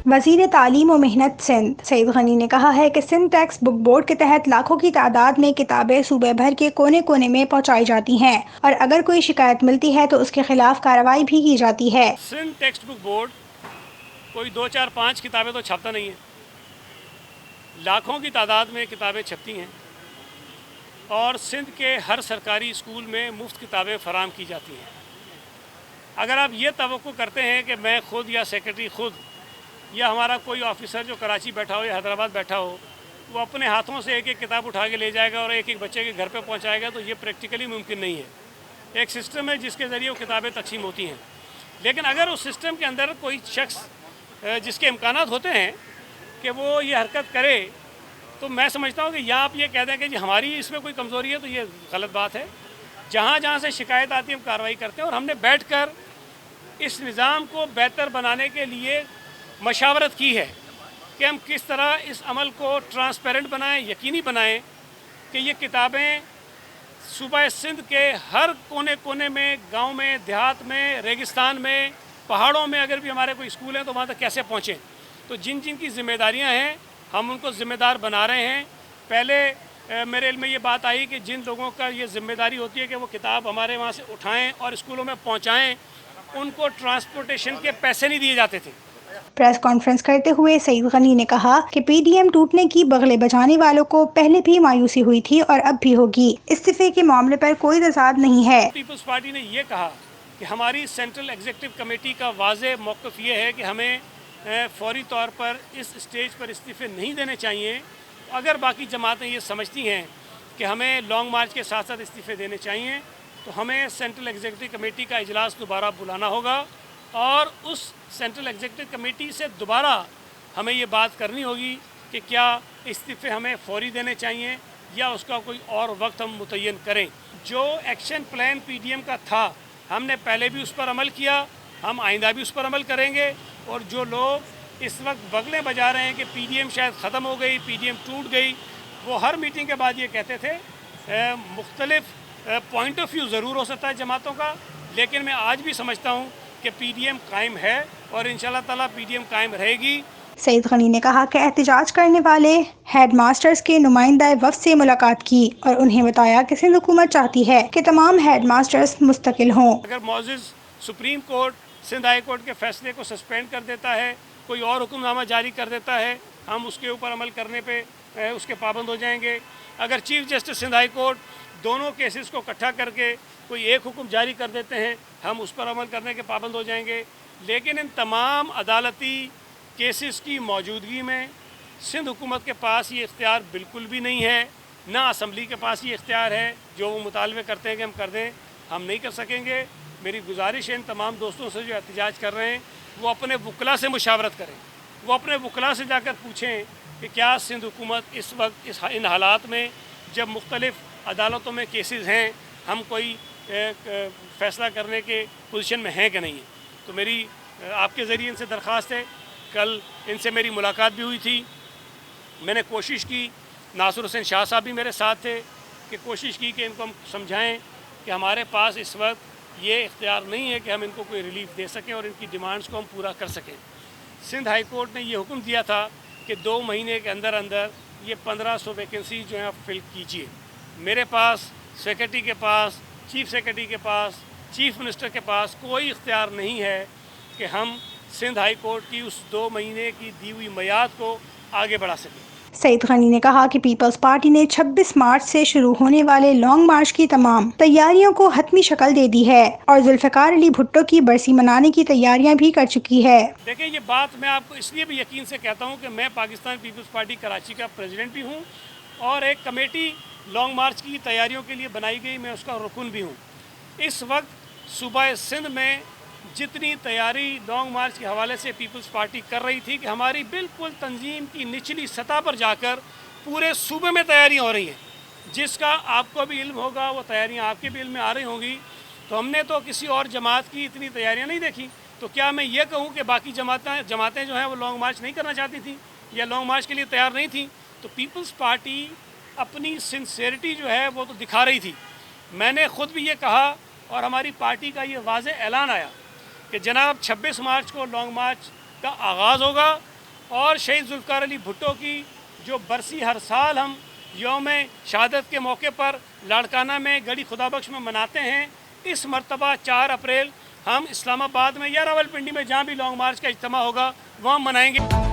وزیر تعلیم و محنت سندھ سعید غنی نے کہا ہے کہ سندھ ٹیکسٹ بک بورڈ کے تحت لاکھوں کی تعداد میں کتابیں صوبے بھر کے کونے کونے میں پہنچائی جاتی ہیں اور اگر کوئی شکایت ملتی ہے تو اس کے خلاف کارروائی بھی کی جاتی ہے۔ سندھ ٹیکسٹ بک بورڈ کوئی 2 4 5 کتابیں تو چھاپتا نہیں ہے، لاکھوں کی تعداد میں کتابیں چھپتی ہیں اور سندھ کے ہر سرکاری اسکول میں مفت کتابیں فراہم کی جاتی ہیں۔ اگر آپ یہ توقع کرتے ہیں کہ میں خود یا سیکرٹری خود یا ہمارا کوئی آفیسر جو کراچی بیٹھا ہو یا حیدرآباد بیٹھا ہو وہ اپنے ہاتھوں سے ایک ایک کتاب اٹھا کے لے جائے گا اور ایک ایک بچے کے گھر پہ پہنچائے گا تو یہ پریکٹیکلی ممکن نہیں ہے۔ ایک سسٹم ہے جس کے ذریعے وہ کتابیں تقسیم ہوتی ہیں، لیکن اگر اس سسٹم کے اندر کوئی شخص جس کے امکانات ہوتے ہیں کہ وہ یہ حرکت کرے تو میں سمجھتا ہوں کہ یا آپ یہ کہہ دیں کہ جی ہماری اس میں کوئی کمزوری ہے تو یہ غلط بات ہے۔ جہاں جہاں سے شکایت آتی ہے ہم کارروائی کرتے ہیں اور ہم نے بیٹھ کر اس نظام کو بہتر بنانے کے لیے مشاورت کی ہے کہ ہم کس طرح اس عمل کو ٹرانسپیرنٹ بنائیں، یقینی بنائیں کہ یہ کتابیں صوبہ سندھ کے ہر کونے کونے میں، گاؤں میں، دیہات میں، ریگستان میں، پہاڑوں میں اگر بھی ہمارے کوئی اسکول ہیں تو وہاں تک کیسے پہنچیں۔ تو جن جن کی ذمہ داریاں ہیں ہم ان کو ذمہ دار بنا رہے ہیں۔ پہلے میرے علم میں یہ بات آئی کہ جن لوگوں کا یہ ذمہ داری ہوتی ہے کہ وہ کتاب ہمارے وہاں سے اٹھائیں اور اسکولوں میں پہنچائیں ان کو ٹرانسپورٹیشن کے پیسے نہیں دیے جاتے تھے۔ پریس کانفرنس کرتے ہوئے سعید غنی نے کہا کہ پی ڈی ایم ٹوٹنے کی بغلے بجانے والوں کو پہلے بھی مایوسی ہوئی تھی اور اب بھی ہوگی، استعفے کے معاملے پر کوئی تضاد نہیں ہے۔ پیپلز پارٹی نے یہ کہا کہ ہماری سینٹرل ایگزیکٹو کمیٹی کا واضح موقف یہ ہے کہ ہمیں فوری طور پر اس اسٹیج پر استعفے نہیں دینے چاہیے۔ اگر باقی جماعتیں یہ سمجھتی ہیں کہ ہمیں لانگ مارچ کے ساتھ ساتھ استعفے دینے چاہیے تو ہمیں سینٹرل ایگزیکٹو کمیٹی کا اجلاس دوبارہ بلانا ہوگا اور اس سینٹرل ایگزیکٹو کمیٹی سے دوبارہ ہمیں یہ بات کرنی ہوگی کہ کیا استعفے ہمیں فوری دینے چاہیے یا اس کا کوئی اور وقت ہم متعین کریں۔ جو action plan P D M کا تھا ہم نے پہلے بھی اس پر عمل کیا، ہم آئندہ بھی اس پر عمل کریں گے، اور جو لوگ اس وقت بغلیں بجا رہے ہیں کہ پی ڈی ایم شاید ختم ہو گئی، پی ڈی ایم ٹوٹ گئی، وہ ہر میٹنگ کے بعد یہ کہتے تھے۔ مختلف پوائنٹ آف ویو ضرور ہو سکتا ہے جماعتوں کا، لیکن میں آج بھی سمجھتا ہوں کہ پی ڈی ایم قائم ہے اور انشاءاللہ تعالیٰ پی ڈی ایم قائم رہے گی۔ سعید غنی نے کہا کہ احتجاج کرنے والے ہیڈ ماسٹرز کے نمائندہ وفد سے ملاقات کی اور انہیں بتایا کہ سندھ حکومت چاہتی ہے کہ تمام ہیڈ ماسٹرز مستقل ہوں۔ اگر معزز supreme court Sindh high court کے فیصلے کو سسپینڈ کر دیتا ہے، کوئی اور حکم نامہ جاری کر دیتا ہے، ہم اس کے اوپر عمل کرنے پہ اس کے پابند ہو جائیں گے۔ اگر chief justice Sindh high court دونوں کیسز کو اکٹھا کر کے کوئی ایک حکم جاری کر دیتے ہیں ہم اس پر عمل کرنے کے پابند ہو جائیں گے۔ لیکن ان تمام عدالتی کیسز کی موجودگی میں سندھ حکومت کے پاس یہ اختیار بالکل بھی نہیں ہے، نہ اسمبلی کے پاس یہ اختیار ہے جو وہ مطالبے کرتے ہیں کہ ہم کر دیں، ہم نہیں کر سکیں گے۔ میری گزارش ہے ان تمام دوستوں سے جو احتجاج کر رہے ہیں وہ اپنے وکلا سے مشاورت کریں، وہ اپنے وکلا سے جا کر پوچھیں کہ کیا سندھ حکومت اس وقت ان حالات میں جب مختلف عدالتوں میں کیسز ہیں ہم کوئی فیصلہ کرنے کے پوزیشن میں ہیں کہ نہیں ہیں۔ تو میری آپ کے ذریعے ان سے درخواست ہے، کل ان سے میری ملاقات بھی ہوئی تھی، میں نے کوشش کی، ناصر حسین شاہ صاحب بھی میرے ساتھ تھے، کہ کوشش کی کہ ان کو ہم سمجھائیں کہ ہمارے پاس اس وقت یہ اختیار نہیں ہے کہ ہم ان کو کوئی ریلیف دے سکیں اور ان کی ڈیمانڈز کو ہم پورا کر سکیں۔ سندھ ہائی کورٹ نے یہ حکم دیا تھا کہ 2 مہینے کے اندر اندر یہ 1500 ویکنسی جو ہیں آپ فل کیجئے۔ میرے پاس، سیکرٹری کے پاس، چیف سیکرٹری کے پاس، چیف منسٹر کے پاس کوئی اختیار نہیں ہے کہ ہم سندھ ہائی کورٹ کی اس 2 مہینے کی دی ہوئی میعاد کو آگے بڑھا سکیں۔ سعید غنی نے کہا کہ پیپلز پارٹی نے 26 مارچ سے شروع ہونے والے لانگ مارچ کی تمام تیاریوں کو حتمی شکل دے دی ہے اور ذوالفقار علی بھٹو کی برسی منانے کی تیاریاں بھی کر چکی ہے۔ دیکھیں یہ بات میں آپ کو اس لیے بھی یقین سے کہتا ہوں کہ میں پاکستان پیپلز پارٹی کراچی کا پریزیڈنٹ بھی ہوں اور ایک کمیٹی لانگ مارچ کی تیاریوں کے لیے بنائی گئی، میں اس کا رکن بھی ہوں۔ اس وقت صوبہ سندھ میں جتنی تیاری لانگ مارچ کے حوالے سے پیپلز پارٹی کر رہی تھی کہ ہماری بالکل تنظیم کی نچلی سطح پر جا کر پورے صوبے میں تیاریاں ہو رہی ہیں، جس کا آپ کو بھی علم ہوگا، وہ تیاریاں آپ کے بھی علم میں آ رہی ہوں گی۔ تو ہم نے تو کسی اور جماعت کی اتنی تیاریاں نہیں دیکھی، تو کیا میں یہ کہوں کہ باقی جماعتیں جو ہیں وہ لانگ مارچ نہیں کرنا چاہتی تھیں یا لانگ مارچ کے لیے تیار نہیں تھیں؟ تو پیپلز پارٹی اپنی سنسیئرٹی جو ہے وہ تو دکھا رہی تھی۔ میں نے خود بھی یہ کہا اور ہماری پارٹی کا یہ واضح اعلان آیا کہ جناب 26 مارچ کو لانگ مارچ کا آغاز ہوگا اور شہید ذوالفقار علی بھٹو کی جو برسی ہر سال ہم یوم شہادت کے موقع پر لاڑکانہ میں گڑھی خدا بخش میں مناتے ہیں، اس مرتبہ 4 اپریل ہم اسلام آباد میں یا راولپنڈی میں جہاں بھی لانگ مارچ کا اجتماع ہوگا وہاں منائیں گے۔